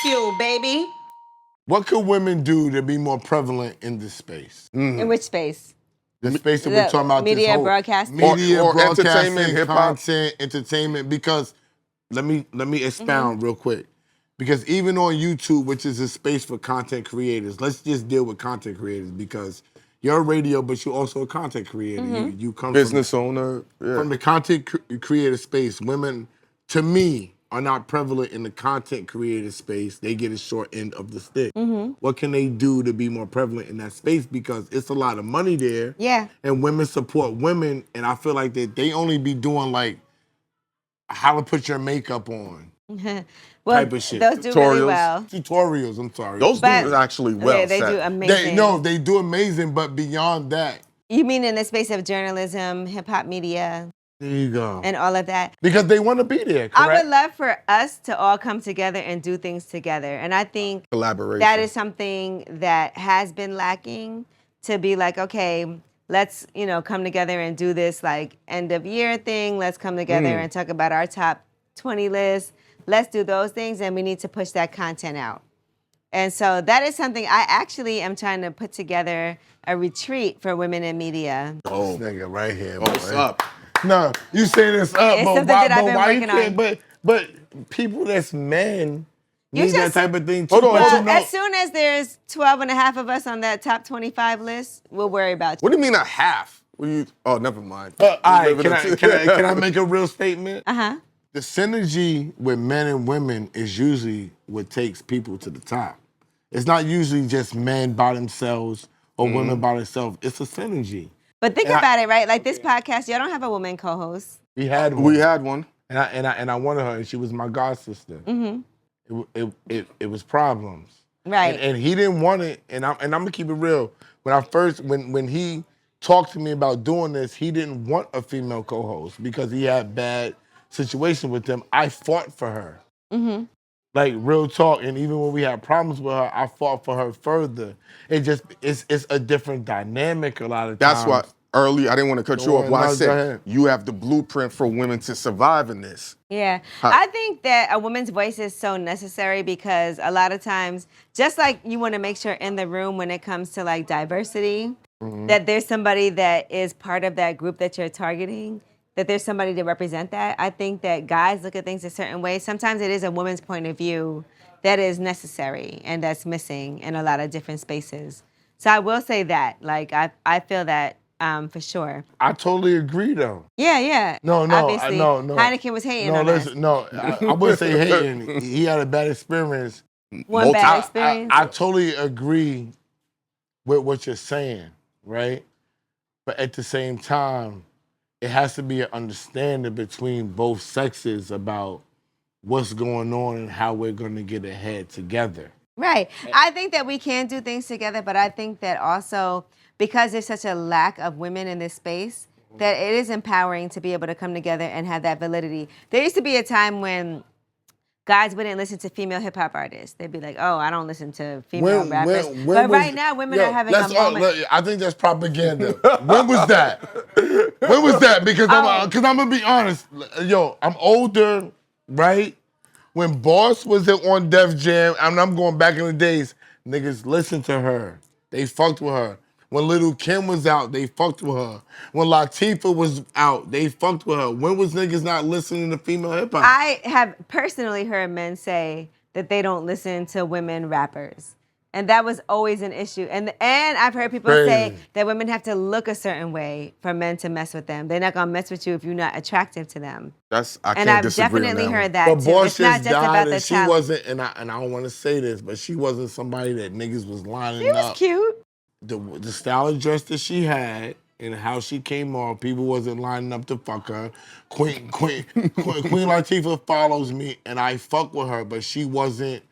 Bagfuel, baby. What could women do to be more prevalent in this space? In which space? The space that we're talking about, media, this whole broadcasting? media, Or broadcasting, entertainment, hip-hop. content, entertainment. Because let me expound real quick. Because even on YouTube, which is a space for content creators, let's just deal with content creators because you're a radio, but you're also a content creator. You come Business owner. Yeah. from the content creator space. Women, to me, are not prevalent in the content creator space. They get a short end of the stick. What can they do to be more prevalent in that space? Because it's a lot of money there. Yeah. And women support women, and I feel like that they only be doing like how to put your makeup on. Well, type of shit. those do really Tutorials. well. Tutorials, I'm sorry. Those But- dudes actually well they set. do amazing. They do amazing, but beyond that, You mean in the space of journalism, hip hop media, there you go. and all of that? Because they want to be there, correct? I would love for us to all come together and do things together. And I think Collaboration. that is something that has been lacking, to be like, okay, let's, come together and do this like end of year thing. Let's come together and talk about our top 20 list. Let's do those things, and we need to push that content out. And so that is something I actually am trying to put together a retreat for women in media. This nigga right here. What's boy. up? No, you say this up, It's but something why, that I've but been why you working can't? on. But people that's men You need that just- type of thing too. Hold on, But hold you on. know- As soon as there's 12 and a half of us on that top 25 list, we'll worry about you. What do you mean a half? Oh, never mind. But all right, We can live in can I make a real statement? Uh-huh. The synergy with men and women is usually what takes people to the top. It's not usually just men by themselves or women by themselves. It's a synergy. But think And I- about it, right? Like this podcast, y'all don't have a woman co-host. We had one. We had one. and I wanted her, and she was my god sister. It was problems. Right. And he didn't want it. And I'm gonna keep it real. When he talked to me about doing this, he didn't want a female co-host because he had bad situation with them. I fought for her. Like real talk. And even when we had problems with her, I fought for her further. It's a different dynamic a lot of times. That's why early, I didn't want to cut you off. Why I No, go said ahead. you have the blueprint for women to survive in this. Yeah. I think that a woman's voice is so necessary because a lot of times, just like you want to make sure in the room when it comes to like diversity, that there's somebody that is part of that group that you're targeting, that there's somebody to represent that. I think that guys look at things a certain way. Sometimes it is a woman's point of view that is necessary and that's missing in a lot of different spaces. So I will say that, like, I feel that for sure. I totally agree though. Yeah. No, Obviously, no. Hynaken was hating No, on listen, no, I wouldn't say hating. He had a bad experience. us. One bad experience. I totally agree with what you're saying, right? But at the same time, it has to be an understanding between both sexes about what's going on and how we're going to get ahead together. Right. I think that we can do things together, but I think that also because there's such a lack of women in this space, that it is empowering to be able to come together and have that validity. There used to be a time when guys wouldn't listen to female hip hop artists. They'd be like, "Oh, I don't listen to female rappers." But right now, women are having a moment. I think that's propaganda. When was that? When was that? Because I'm gonna be honest. Yo, I'm older, right? When Boss was on Def Jam, I'm going back in the days. Niggas listened to her. They fucked with her. When Lil' Kim was out, they fucked with her. When Latifah was out, they fucked with her. When was niggas not listening to female hip hop? I have personally heard men say that they don't listen to women rappers. And that was always an issue. And I've heard people say that women have to look a certain way for men to mess with them. They're not gonna mess with you if you're not attractive to them. I And can't I've disagree definitely on that heard one. that But too. Boss It's not just just died, about the and she talent. wasn't. And I don't want to say this, but she wasn't somebody that niggas was lining She was up. cute. The style of dress that she had and how she came off, people wasn't lining up to fuck her. Queen Latifah follows me, and I fuck with her, but she wasn't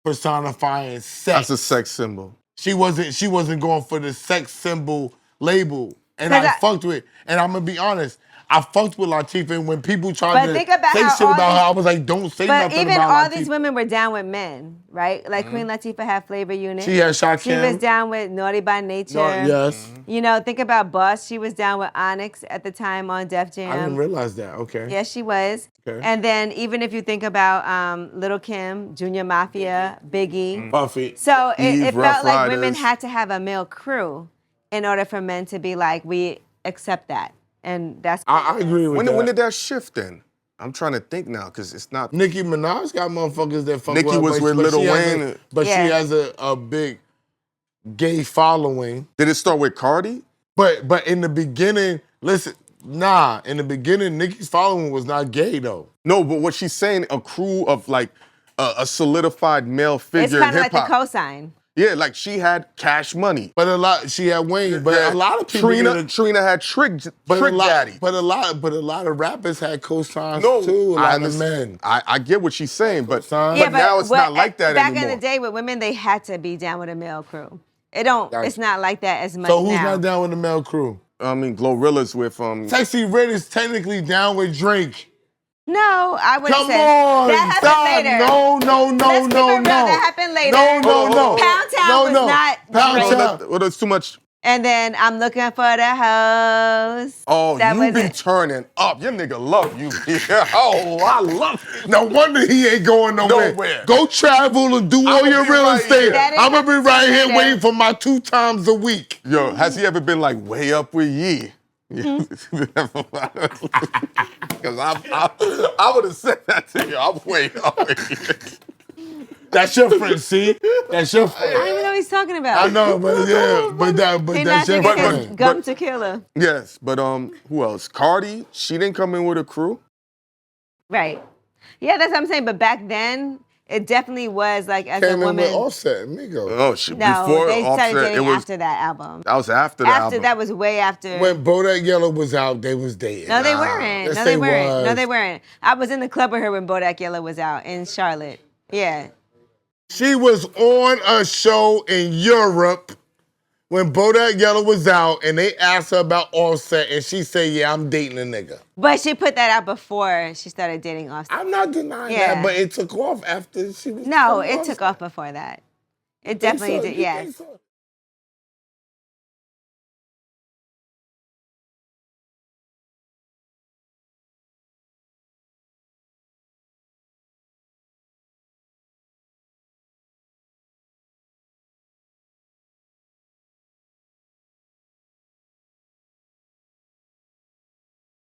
personifying sex. That's a sex symbol. She wasn't going for the sex symbol label. And 'Cause I fucked with it. And I'm gonna be honest, I fucked with Latifah, and when people tried But to think about say how shit all about these- her, I was like, don't say But nothing even about all Latifah. these women were down with men, right? Like Queen Latifah had Flavor Unit. She had She Shakim. was down with Naughty by Nature. No, yes. You know, think about Boss. She was down with Onyx at the time on Def Jam. I didn't realize that. Okay. Yes, she was. Okay. And then even if you think about Little Kim, Junior Mafia, Biggie. Buffy. So it Eve, felt Rough like women Riders. had to have a male crew in order for men to be like, we accept that. And that's I agree with that. When did that shift then? I'm trying to think now because it's not. Nicki Minaj got motherfuckers that fuck Nicki with her, was but with she Lil has Wayne. But Yeah. she has a big gay following. Did it start with Cardi? But in the beginning, listen, in the beginning, Nicki's following was not gay though. No, but what she's saying, a crew of like a solidified male it's figure in kind of hip like the hop. cosign. Yeah, like she had Cash Money. But she had Wayne. But Yeah. a lot of people Trina had Trick but a lot, Daddy. But a lot of rappers had cosigns No, too. A I lot of understand. men. I get what she's saying, but Son. Yeah, now it's not like that back anymore. in the day with women, they had to be down with a male crew. It's not like that as much So who's now. not down with the male crew? I mean, Glorilla's with Sexy Red is technically down with Drake. No, I wouldn't Come say. on, That stop. happened later. No. Let's keep it real. That happened later. No. Pound Town was not Pound Drake. Town. well, there's too much. And then I'm looking for the hoes. Oh, That you was be it. turning up. Your nigga love you. Yeah. Oh, I love it. No wonder he ain't going nowhere. Nowhere. Go travel and do all I'ma your be real right estate. here. That I'm gonna be ain't right here later. waiting for my 2 times a week. Yo, has he ever been like way up with Yee? Because I would have said that to you. I'm way up with Yee. That's your friend, see? That's your I don't friend. even know what he's talking about. I know, but yeah, but He that's not your thinking friend. gum tequila. Yes, but who else? Cardi, she didn't come in with a crew. Right. Yeah, that's what I'm saying. But back then, it definitely was like as Came a in with woman. Offset, Migos. Oh, shit. No, Before they started Offset, dating it was after that album. that was after the After album. that was way after. When Bodak Yellow was out, they was dating. No, they weren't. Yes, No, they weren't. was. No, they weren't. I was in the club with her when Bodak Yellow was out in Charlotte. Yeah. She was on a show in Europe when Bodak Yellow was out, and they asked her about Offset, and she said, "Yeah, I'm dating a nigga." But she put that out before she started dating Offset. I'm not denying Yeah. that, but it took off after she was. No, with it Offset. took off before that. It Think definitely so? did. You Yes. think so?